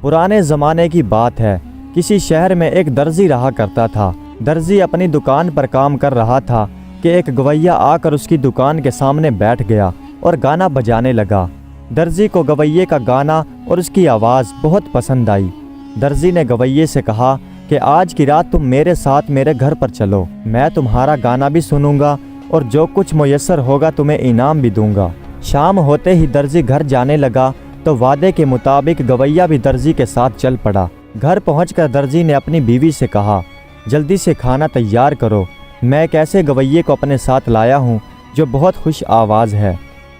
پرانے زمانے کی بات ہے، کسی شہر میں ایک درزی رہا کرتا تھا۔ درزی اپنی دکان پر کام کر رہا تھا کہ ایک گویا آ کر اس کی دکان کے سامنے بیٹھ گیا اور گانا بجانے لگا۔ درزی کو گویے کا گانا اور اس کی آواز بہت پسند آئی۔ درزی نے گویے سے کہا کہ آج کی رات تم میرے ساتھ میرے گھر پر چلو، میں تمہارا گانا بھی سنوں گا اور جو کچھ میسر ہوگا تمہیں انعام بھی دوں گا۔ شام ہوتے ہی درزی گھر جانے لگا تو وعدے کے مطابق گویا بھی درزی کے ساتھ چل پڑا۔ گھر پہنچ کر درزی نے اپنی بیوی سے کہا، جلدی سے کھانا تیار کرو، میں ایک ایسے گویے کو اپنے ساتھ لایا ہوں جو بہت خوش آواز ہے۔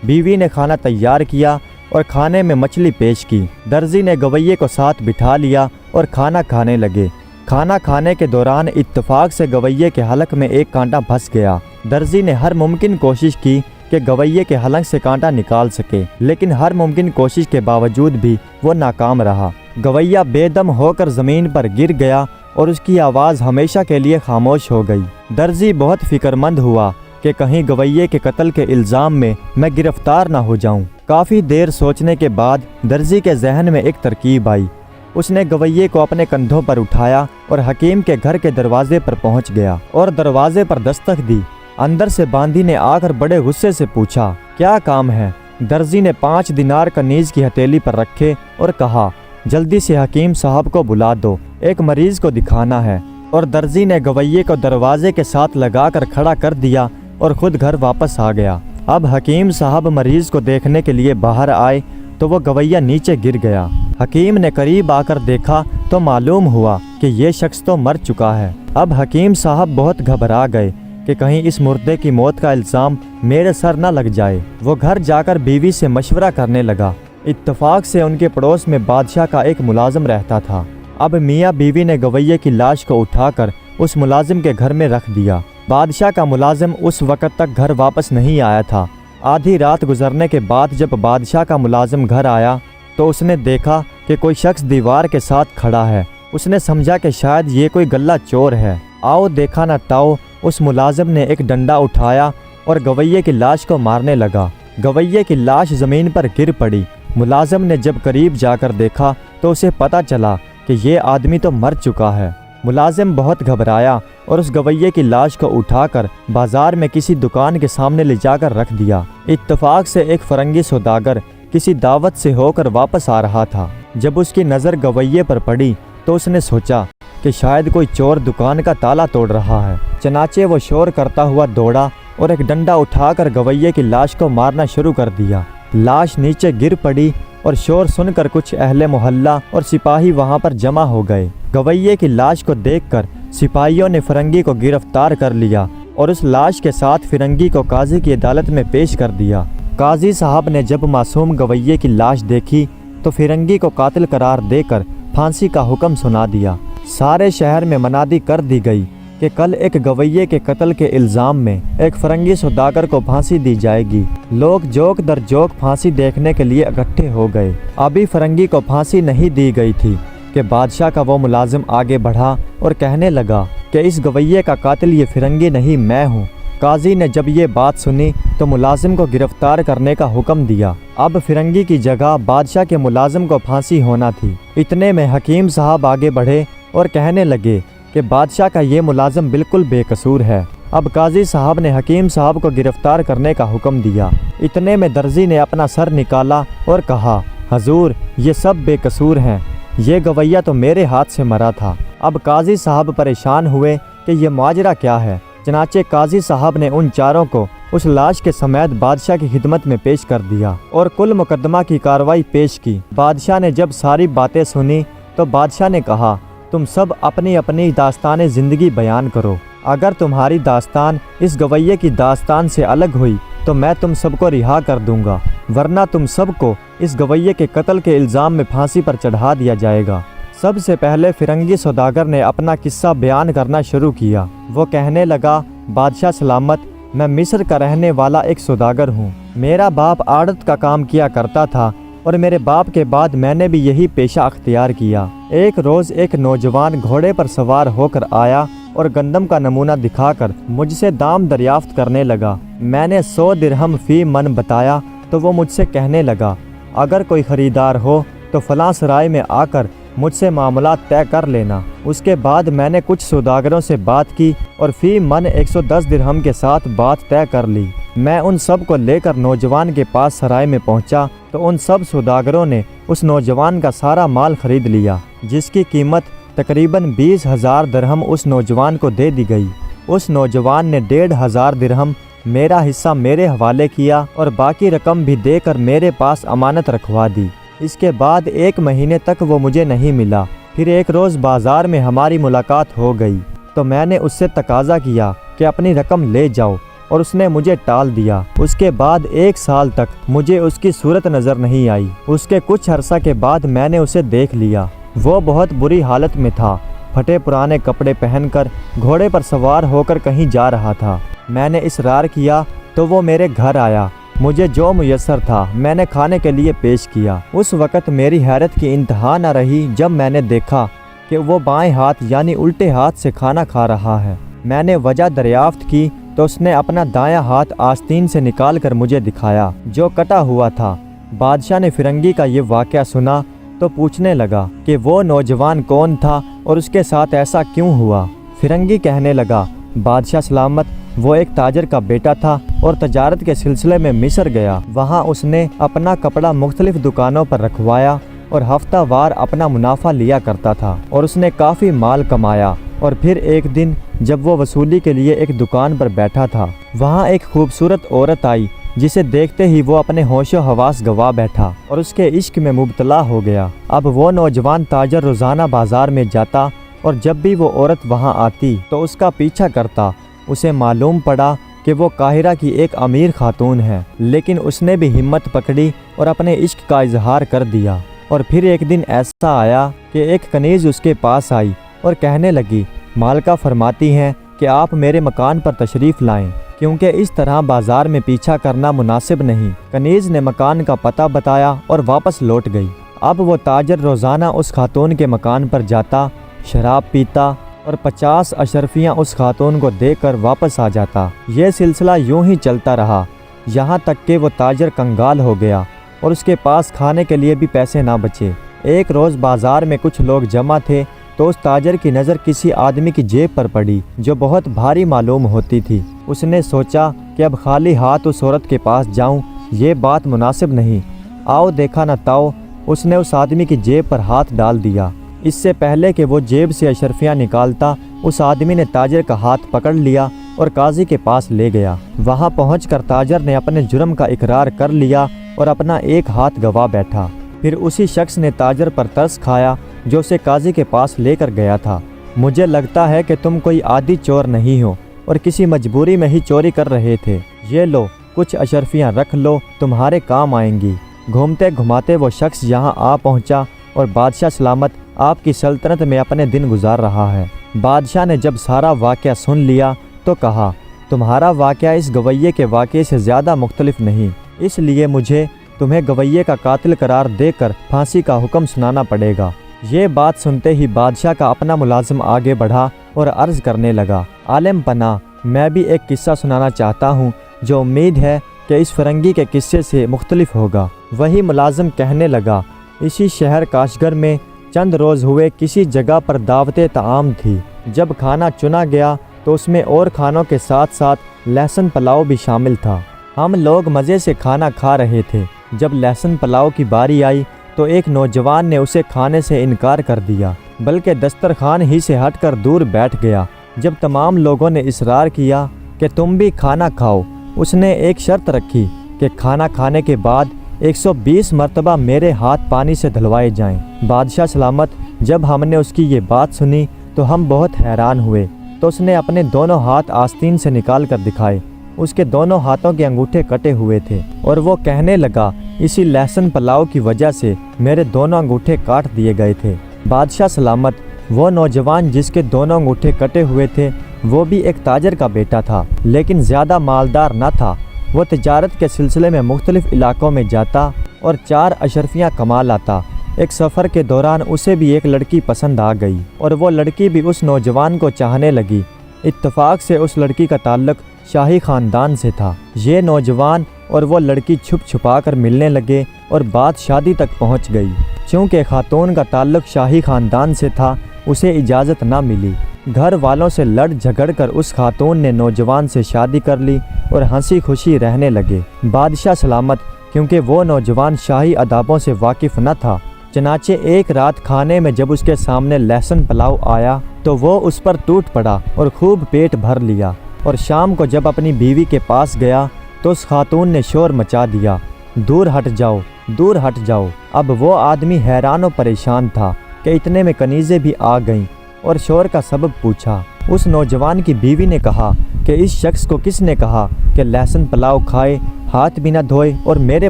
بیوی نے کھانا تیار کیا اور کھانے میں مچھلی پیش کی۔ درزی نے گویے کو ساتھ بٹھا لیا اور کھانا کھانے لگے۔ کھانا کھانے کے دوران اتفاق سے گویے کے حلق میں ایک کانٹا پھنس گیا۔ درزی نے ہر ممکن کوشش کی کہ گویے کے حلق سے کانٹا نکال سکے، لیکن ہر ممکن کوشش کے باوجود بھی وہ ناکام رہا۔ گویا بے دم ہو کر زمین پر گر گیا اور اس کی آواز ہمیشہ کے لیے خاموش ہو گئی۔ درزی بہت فکر مند ہوا کہ کہیں گویے کے قتل کے الزام میں گرفتار نہ ہو جاؤں۔ کافی دیر سوچنے کے بعد درزی کے ذہن میں ایک ترکیب آئی۔ اس نے گویے کو اپنے کندھوں پر اٹھایا اور حکیم کے گھر کے دروازے پر پہنچ گیا اور دروازے پر دستک دی۔ اندر سے باندی نے آ کر بڑے غصے سے پوچھا، کیا کام ہے؟ درزی نے 5 دینار کنیز کی ہتھیلی پر رکھے اور کہا، جلدی سے حکیم صاحب کو بلا دو، ایک مریض کو دکھانا ہے۔ اور درزی نے گویے کو دروازے کے ساتھ لگا کر کھڑا کر دیا اور خود گھر واپس آ گیا۔ اب حکیم صاحب مریض کو دیکھنے کے لیے باہر آئے تو وہ گویا نیچے گر گیا۔ حکیم نے قریب آ کر دیکھا تو معلوم ہوا کہ یہ شخص تو مر چکا ہے۔ اب حکیم صاحب بہت گھبرا گئے کہ کہیں اس مردے کی موت کا الزام میرے سر نہ لگ جائے۔ وہ گھر جا کر بیوی سے مشورہ کرنے لگا۔ اتفاق سے ان کے پڑوس میں بادشاہ کا ایک ملازم رہتا تھا۔ اب میاں بیوی نے گویے کی لاش کو اٹھا کر اس ملازم کے گھر میں رکھ دیا۔ بادشاہ کا ملازم اس وقت تک گھر واپس نہیں آیا تھا۔ آدھی رات گزرنے کے بعد جب بادشاہ کا ملازم گھر آیا تو اس نے دیکھا کہ کوئی شخص دیوار کے ساتھ کھڑا ہے۔ اس نے سمجھا کہ شاید یہ کوئی غلہ چور ہے۔ آؤ دیکھا نہ تاؤ، اس ملازم نے ایک ڈنڈا اٹھایا اور گویے کی لاش کو مارنے لگا۔ گویے کی لاش زمین پر گر پڑی۔ ملازم نے جب قریب جا کر دیکھا تو اسے پتہ چلا کہ یہ آدمی تو مر چکا ہے۔ ملازم بہت گھبرایا اور اس گویے کی لاش کو اٹھا کر بازار میں کسی دکان کے سامنے لے جا کر رکھ دیا۔ اتفاق سے ایک فرنگی سوداگر کسی دعوت سے ہو کر واپس آ رہا تھا۔ جب اس کی نظر گویے پر پڑی تو اس نے سوچا کہ شاید کوئی چور دکان کا تالا توڑ رہا ہے۔ چنانچہ وہ شور کرتا ہوا دوڑا اور ایک ڈنڈا اٹھا کر گویے کی لاش کو مارنا شروع کر دیا۔ لاش نیچے گر پڑی اور شور سن کر کچھ اہل محلہ اور سپاہی وہاں پر جمع ہو گئے۔ گویے کی لاش کو دیکھ کر سپاہیوں نے فرنگی کو گرفتار کر لیا اور اس لاش کے ساتھ فرنگی کو قاضی کی عدالت میں پیش کر دیا۔ قاضی صاحب نے جب معصوم گویے کی لاش دیکھی تو فرنگی کو قاتل قرار دے کر پھانسی کا حکم سنا دیا۔ سارے شہر میں منادی کر دی گئی کہ کل ایک گویے کے قتل کے الزام میں ایک فرنگی سوداگر کو پھانسی دی جائے گی۔ لوگ جوک در جوک پھانسی دیکھنے کے لیے اکٹھے ہو گئے۔ ابھی فرنگی کو پھانسی نہیں دی گئی تھی کہ بادشاہ کا وہ ملازم آگے بڑھا اور کہنے لگا کہ اس گویے کا قاتل یہ فرنگی نہیں، میں ہوں۔ قاضی نے جب یہ بات سنی تو ملازم کو گرفتار کرنے کا حکم دیا۔ اب فرنگی کی جگہ بادشاہ کے ملازم کو پھانسی ہونا تھی۔ اتنے میں حکیم صاحب آگے بڑھے اور کہنے لگے کہ بادشاہ کا یہ ملازم بالکل بے قصور ہے۔ اب قاضی صاحب نے حکیم صاحب کو گرفتار کرنے کا حکم دیا۔ اتنے میں درزی نے اپنا سر نکالا اور کہا، حضور یہ سب بے قصور ہیں، یہ گویا تو میرے ہاتھ سے مرا تھا۔ اب قاضی صاحب پریشان ہوئے کہ یہ ماجرا کیا ہے۔ چنانچہ قاضی صاحب نے ان چاروں کو اس لاش کے سمیت بادشاہ کی خدمت میں پیش کر دیا اور کل مقدمہ کی کارروائی پیش کی۔ بادشاہ نے جب ساری باتیں سنی تو بادشاہ نے کہا، تم سب اپنی اپنی داستان زندگی بیان کرو۔ اگر تمہاری داستان اس گویے کی داستان سے الگ ہوئی تو میں تم سب کو رہا کر دوں گا، ورنہ تم سب کو اس گویے کے قتل کے الزام میں پھانسی پر چڑھا دیا جائے گا۔ سب سے پہلے فرنگی سوداگر نے اپنا قصہ بیان کرنا شروع کیا۔ وہ کہنے لگا، بادشاہ سلامت، میں مصر کا رہنے والا ایک سوداگر ہوں۔ میرا باپ آڑت کا کام کیا کرتا تھا اور میرے باپ کے بعد میں نے بھی یہی پیشہ اختیار کیا۔ ایک روز ایک نوجوان گھوڑے پر سوار ہو کر آیا اور گندم کا نمونہ دکھا کر مجھ سے دام دریافت کرنے لگا۔ میں نے 100 درہم فی من بتایا تو وہ مجھ سے کہنے لگا، اگر کوئی خریدار ہو تو فلاں سرائے میں آ کر مجھ سے معاملات طے کر لینا۔ اس کے بعد میں نے کچھ سوداگروں سے بات کی اور فی من 110 درہم کے ساتھ بات طے کر لی۔ میں ان سب کو لے کر نوجوان کے پاس سرائے میں پہنچا تو ان سب سوداگروں نے اس نوجوان کا سارا مال خرید لیا، جس کی قیمت تقریباً 20,000 درہم اس نوجوان کو دے دی گئی۔ اس نوجوان نے 1,500 درہم میرا حصہ میرے حوالے کیا اور باقی رقم بھی دے کر میرے پاس امانت رکھوا دی۔ اس کے بعد 1 مہینے تک وہ مجھے نہیں ملا۔ پھر ایک روز بازار میں ہماری ملاقات ہو گئی تو میں نے اس سے تقاضا کیا کہ اپنی رقم لے جاؤ، اور اس نے مجھے ٹال دیا۔ اس کے بعد 1 سال تک مجھے اس کی صورت نظر نہیں آئی۔ اس کے کچھ عرصہ کے بعد میں نے اسے دیکھ لیا۔ وہ بہت بری حالت میں تھا، پھٹے پرانے کپڑے پہن کر گھوڑے پر سوار ہو کر کہیں جا رہا تھا۔ میں نے اصرار کیا تو وہ میرے گھر آیا۔ مجھے جو میسر تھا میں نے کھانے کے لیے پیش کیا۔ اس وقت میری حیرت کی انتہا نہ رہی جب میں نے دیکھا کہ وہ بائیں ہاتھ یعنی الٹے ہاتھ سے کھانا کھا رہا ہے۔ میں نے وجہ دریافت کی تو اس نے اپنا دایاں ہاتھ آستین سے نکال کر مجھے دکھایا جو کٹا ہوا تھا۔ بادشاہ نے فرنگی کا یہ واقعہ سنا تو پوچھنے لگا کہ وہ نوجوان کون تھا اور اس کے ساتھ ایسا کیوں ہوا۔ فرنگی کہنے لگا، بادشاہ سلامت، وہ ایک تاجر کا بیٹا تھا اور تجارت کے سلسلے میں مصر گیا۔ وہاں اس نے اپنا کپڑا مختلف دکانوں پر رکھوایا اور ہفتہ وار اپنا منافع لیا کرتا تھا، اور اس نے کافی مال کمایا۔ اور پھر ایک دن جب وہ وصولی کے لیے ایک دکان پر بیٹھا تھا، وہاں ایک خوبصورت عورت آئی جسے دیکھتے ہی وہ اپنے ہوش و حواس گوا بیٹھا اور اس کے عشق میں مبتلا ہو گیا۔ اب وہ نوجوان تاجر روزانہ بازار میں جاتا اور جب بھی وہ عورت وہاں آتی تو اس کا پیچھا کرتا۔ اسے معلوم پڑا کہ وہ قاہرہ کی ایک امیر خاتون ہے، لیکن اس نے بھی ہمت پکڑی اور اپنے عشق کا اظہار کر دیا۔ اور پھر ایک دن ایسا آیا کہ ایک کنیز اس کے پاس آئی اور کہنے لگی، مالکہ فرماتی ہیں کہ آپ میرے مکان پر تشریف لائیں، کیونکہ اس طرح بازار میں پیچھا کرنا مناسب نہیں۔ کنیز نے مکان کا پتہ بتایا اور واپس لوٹ گئی۔ اب وہ تاجر روزانہ اس خاتون کے مکان پر جاتا، شراب پیتا اور 50 اشرفیاں اس خاتون کو دے کر واپس آ جاتا۔ یہ سلسلہ یوں ہی چلتا رہا، یہاں تک کہ وہ تاجر کنگال ہو گیا اور اس کے پاس کھانے کے لیے بھی پیسے نہ بچے۔ ایک روز بازار میں کچھ لوگ جمع تھے تو اس تاجر کی نظر کسی آدمی کی جیب پر پڑی جو بہت بھاری معلوم ہوتی تھی۔ اس نے سوچا کہ اب خالی ہاتھ اس عورت کے پاس جاؤں، یہ بات مناسب نہیں۔ آؤ دیکھا نہ تاؤ، اس نے اس آدمی کی جیب پر ہاتھ ڈال دیا۔ اس سے پہلے کہ وہ جیب سے اشرفیاں نکالتا، اس آدمی نے تاجر کا ہاتھ پکڑ لیا اور قاضی کے پاس لے گیا۔ وہاں پہنچ کر تاجر نے اپنے جرم کا اقرار کر لیا اور اپنا ایک ہاتھ گوا بیٹھا۔ پھر اسی شخص نے تاجر پر ترس کھایا جو اسے قاضی کے پاس لے کر گیا تھا۔ مجھے لگتا ہے کہ تم کوئی عادی چور نہیں ہو اور کسی مجبوری میں ہی چوری کر رہے تھے۔ یہ لو، کچھ اشرفیاں رکھ لو، تمہارے کام آئیں گی۔ گھومتے گھماتے وہ شخص یہاں آ پہنچا اور بادشاہ سلامت آپ کی سلطنت میں اپنے دن گزار رہا ہے۔ بادشاہ نے جب سارا واقعہ سن لیا تو کہا، تمہارا واقعہ اس گویے کے واقعے سے زیادہ مختلف نہیں، اس لیے مجھے تمہیں گویے کا قاتل قرار دے کر پھانسی کا حکم سنانا پڑے گا۔ یہ بات سنتے ہی بادشاہ کا اپنا ملازم آگے بڑھا اور عرض کرنے لگا، عالم پناہ، میں بھی ایک قصہ سنانا چاہتا ہوں جو امید ہے کہ اس فرنگی کے قصے سے مختلف ہوگا۔ وہی ملازم کہنے لگا، اسی شہر کاشگر میں چند روز ہوئے کسی جگہ پر دعوت طعام تھی۔ جب کھانا چنا گیا تو اس میں اور کھانوں کے ساتھ ساتھ لہسن پلاؤ بھی شامل تھا۔ ہم لوگ مزے سے کھانا کھا رہے تھے۔ جب لہسن پلاؤ کی باری آئی تو ایک نوجوان نے اسے کھانے سے انکار کر دیا، بلکہ دسترخوان ہی سے ہٹ کر دور بیٹھ گیا۔ جب تمام لوگوں نے اصرار کیا کہ تم بھی کھانا کھاؤ، اس نے ایک شرط رکھی کہ کھانا کھانے کے بعد 120 مرتبہ میرے ہاتھ پانی سے دھلوائے جائیں۔ بادشاہ سلامت، جب ہم نے اس کی یہ بات سنی تو ہم بہت حیران ہوئے۔ تو اس نے اپنے دونوں ہاتھ آستین سے نکال کر دکھائے۔ اس کے دونوں ہاتھوں کے انگوٹھے کٹے ہوئے تھے اور وہ کہنے لگا، اسی لہسن پلاؤ کی وجہ سے میرے دونوں انگوٹھے کاٹ دیے گئے تھے۔ بادشاہ سلامت، وہ نوجوان جس کے دونوں انگوٹھے کٹے ہوئے تھے وہ بھی ایک تاجر کا بیٹا تھا، لیکن زیادہ مالدار نہ تھا۔ وہ تجارت کے سلسلے میں مختلف علاقوں میں جاتا اور 4 اشرفیاں کما لاتا۔ ایک سفر کے دوران اسے بھی ایک لڑکی پسند آ گئی اور وہ لڑکی بھی اس نوجوان کو چاہنے لگی۔ اتفاق سے اس لڑکی کا تعلق شاہی خاندان سے تھا۔ یہ نوجوان اور وہ لڑکی چھپ چھپا کر ملنے لگے اور بات شادی تک پہنچ گئی۔ چونکہ خاتون کا تعلق شاہی خاندان سے تھا، اسے اجازت نہ ملی۔ گھر والوں سے لڑ جھگڑ کر اس خاتون نے نوجوان سے شادی کر لی اور ہنسی خوشی رہنے لگے۔ بادشاہ سلامت کیونکہ وہ نوجوان شاہی آدابوں سے واقف نہ تھا، چنانچہ ایک رات کھانے میں جب اس کے سامنے لہسن پلاؤ آیا تو وہ اس پر ٹوٹ پڑا اور خوب پیٹ بھر لیا، اور شام کو جب اپنی بیوی کے پاس گیا تو اس خاتون نے شور مچا دیا، دور ہٹ جاؤ، دور ہٹ جاؤ۔ اب وہ آدمی حیران و پریشان تھا کہ اتنے میں کنیزیں بھی آ گئیں اور شور کا سبب پوچھا۔ اس نوجوان کی بیوی نے کہا کہ اس شخص کو کس نے کہا کہ لہسن پلاؤ کھائے، ہاتھ بھی نہ دھوئے اور میرے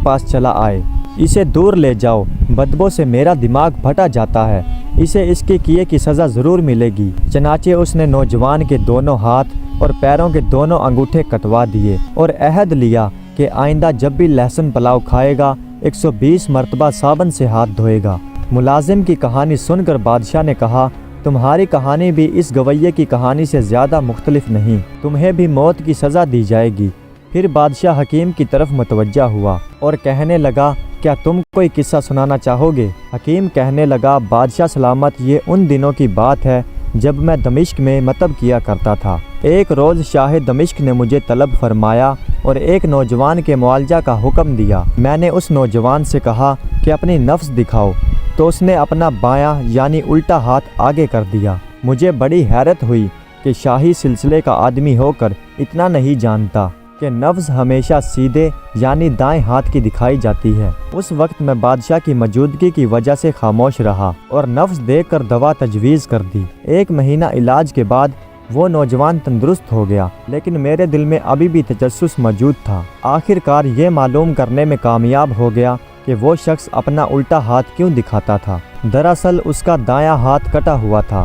پاس چلا آئے؟ اسے دور لے جاؤ، بدبو سے میرا دماغ پھٹا جاتا ہے، اسے اس کے کیے کی سزا ضرور ملے گی۔ چنانچہ اس نے نوجوان کے دونوں ہاتھ اور پیروں کے دونوں انگوٹھے کٹوا دیے اور عہد لیا کہ آئندہ جب بھی لہسن پلاؤ کھائے گا 120 مرتبہ صابن سے ہاتھ دھوئے گا۔ ملازم کی کہانی سن کر بادشاہ نے کہا، تمہاری کہانی بھی اس گویے کی کہانی سے زیادہ مختلف نہیں، تمہیں بھی موت کی سزا دی جائے گی۔ پھر بادشاہ حکیم کی طرف متوجہ ہوا اور کہنے لگا، کیا تم کوئی قصہ سنانا چاہو گے؟ حکیم کہنے لگا، بادشاہ سلامت، یہ ان دنوں کی بات ہے جب میں دمشق میں مطب کیا کرتا تھا۔ ایک روز شاہ دمشق نے مجھے طلب فرمایا اور ایک نوجوان کے معالجہ کا حکم دیا۔ میں نے اس نوجوان سے کہا کہ اپنی نفس دکھاؤ، تو اس نے اپنا بایاں یعنی الٹا ہاتھ آگے کر دیا۔ مجھے بڑی حیرت ہوئی کہ شاہی سلسلے کا آدمی ہو کر اتنا نہیں جانتا کہ نفس ہمیشہ سیدھے یعنی دائیں ہاتھ کی دکھائی جاتی ہے۔ اس وقت میں بادشاہ کی موجودگی کی وجہ سے خاموش رہا اور نفس دیکھ کر دوا تجویز کر دی۔ 1 مہینہ علاج کے بعد وہ نوجوان تندرست ہو گیا، لیکن میرے دل میں ابھی بھی تجسس موجود تھا۔ آخر کار یہ معلوم کرنے میں کامیاب ہو گیا کہ وہ شخص اپنا الٹا ہاتھ کیوں دکھاتا تھا۔ دراصل اس کا دایاں ہاتھ کٹا ہوا تھا۔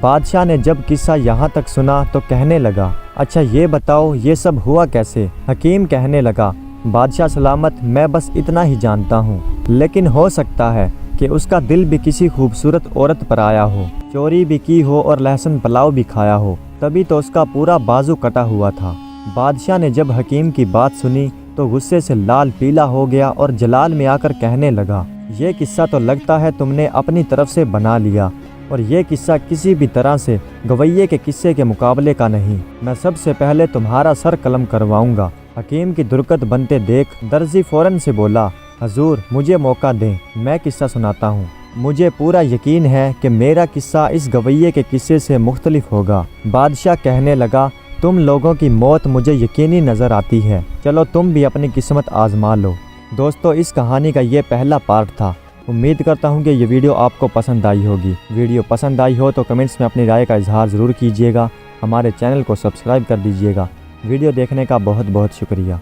بادشاہ نے جب قصہ یہاں تک سنا تو کہنے لگا، اچھا یہ بتاؤ یہ سب ہوا کیسے؟ حکیم کہنے لگا، بادشاہ سلامت، میں بس اتنا ہی جانتا ہوں، لیکن ہو سکتا ہے کہ اس کا دل بھی کسی خوبصورت عورت پر آیا ہو، چوری بھی کی ہو اور لہسن پلاؤ بھی کھایا ہو، تبھی تو اس کا پورا بازو کٹا ہوا تھا۔ بادشاہ نے جب حکیم کی بات سنی تو غصے سے لال پیلا ہو گیا اور جلال میں آ کر کہنے لگا، یہ قصہ تو لگتا ہے تم نے اپنی طرف سے بنا لیا، اور یہ قصہ کسی بھی طرح سے گویے کے قصے کے مقابلے کا نہیں۔ میں سب سے پہلے تمہارا سر قلم کرواؤں گا۔ حکیم کی درگت بنتے دیکھ درزی فوراً سے بولا، حضور مجھے موقع دیں، میں قصہ سناتا ہوں۔ مجھے پورا یقین ہے کہ میرا قصہ اس گویے کے قصے سے مختلف ہوگا۔ بادشاہ کہنے لگا، تم لوگوں کی موت مجھے یقینی نظر آتی ہے، چلو تم بھی اپنی قسمت آزما لو۔ دوستو، اس کہانی کا یہ پہلا پارٹ تھا۔ امید کرتا ہوں کہ یہ ویڈیو آپ کو پسند آئی ہوگی۔ ویڈیو پسند آئی ہو تو کمنٹس میں اپنی رائے کا اظہار ضرور کیجیے گا۔ ہمارے چینل کو سبسکرائب کر دیجیے گا۔ ویڈیو دیکھنے کا بہت بہت شکریہ۔